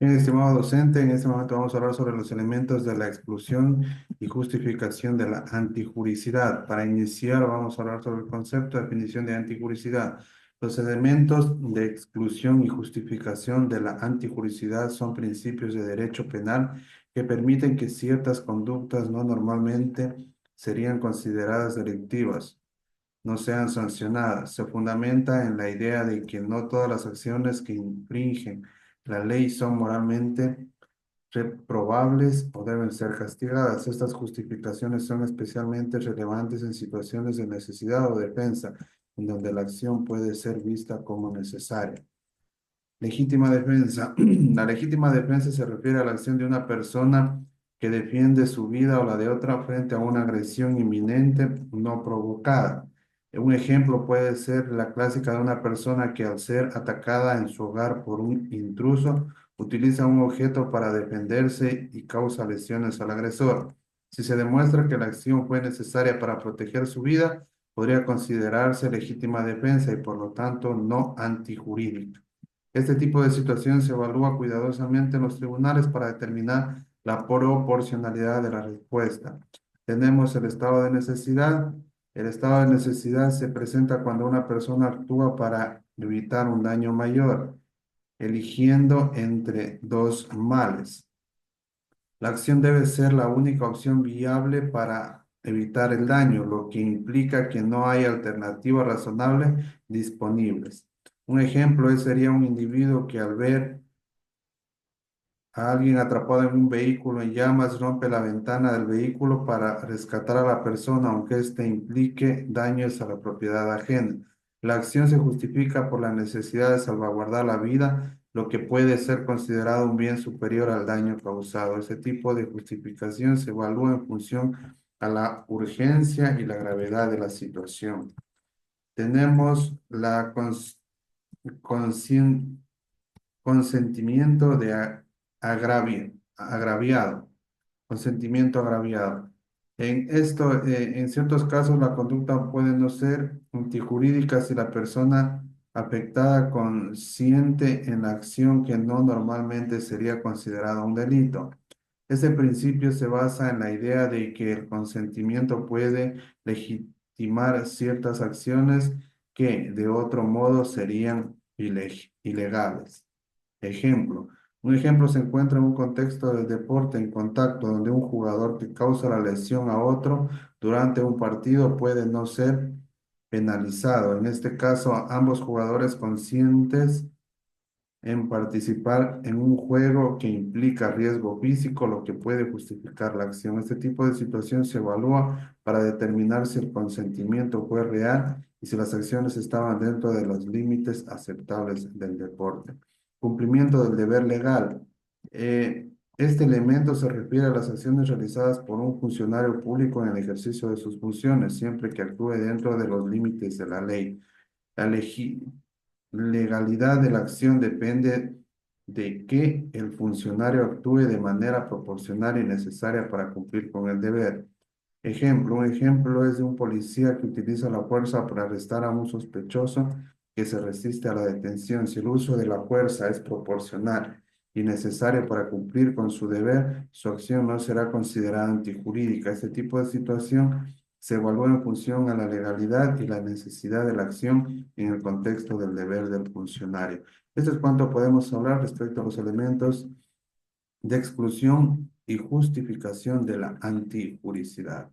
Bien, estimado docente, en este momento vamos a hablar sobre los elementos de la exclusión y justificación de la antijuricidad. Para iniciar, vamos a hablar sobre el concepto de definición de antijuricidad. Los elementos de exclusión y justificación de la antijuricidad son principios de derecho penal que permiten que ciertas conductas no normalmente serían consideradas delictivas no sean sancionadas. Se fundamenta en la idea de que no todas las acciones que infringen la ley son moralmente reprobables o deben ser castigadas. Estas justificaciones son especialmente relevantes en situaciones de necesidad o defensa, en donde la acción puede ser vista como necesaria. Legítima defensa. La legítima defensa se refiere a la acción de una persona que defiende su vida o la de otra frente a una agresión inminente no provocada. Un ejemplo puede ser la clásica de una persona que al ser atacada en su hogar por un intruso, utiliza un objeto para defenderse y causa lesiones al agresor. Si se demuestra que la acción fue necesaria para proteger su vida, podría considerarse legítima defensa y por lo tanto no antijurídica. Este tipo de situación se evalúa cuidadosamente en los tribunales para determinar la proporcionalidad de la respuesta. Tenemos el estado de necesidad. El estado de necesidad se presenta cuando una persona actúa para evitar un daño mayor, eligiendo entre dos males. La acción debe ser la única opción viable para evitar el daño, lo que implica que no hay alternativas razonables disponibles. Un ejemplo sería un individuo que al ver a alguien atrapado en un vehículo en llamas rompe la ventana del vehículo para rescatar a la persona, aunque éste implique daños a la propiedad ajena. La acción se justifica por la necesidad de salvaguardar la vida, lo que puede ser considerado un bien superior al daño causado. Ese tipo de justificación se evalúa en función a la urgencia y la gravedad de la situación. Tenemos la conscien- consentimiento de agraviado, consentimiento agraviado. En ciertos casos, la conducta puede no ser antijurídica si la persona afectada consiente en la acción que no normalmente sería considerada un delito. Este principio se basa en la idea de que el consentimiento puede legitimar ciertas acciones que de otro modo serían ilegales. Ejemplo. Un ejemplo se encuentra en un contexto de deporte en contacto donde un jugador que causa la lesión a otro durante un partido puede no ser penalizado. En este caso, ambos jugadores conscientes en participar en un juego que implica riesgo físico, lo que puede justificar la acción. Este tipo de situación se evalúa para determinar si el consentimiento fue real y si las acciones estaban dentro de los límites aceptables del deporte. Cumplimiento del deber legal. Este elemento se refiere a las acciones realizadas por un funcionario público en el ejercicio de sus funciones, siempre que actúe dentro de los límites de la ley. La legalidad de la acción depende de que el funcionario actúe de manera proporcional y necesaria para cumplir con el deber. Un ejemplo es de un policía que utiliza la fuerza para arrestar a un sospechoso que se resiste a la detención. Si el uso de la fuerza es proporcional y necesario para cumplir con su deber, su acción no será considerada antijurídica. Este tipo de situación se evalúa en función a la legalidad y la necesidad de la acción en el contexto del deber del funcionario. Esto es cuanto podemos hablar respecto a los elementos de exclusión y justificación de la antijuricidad.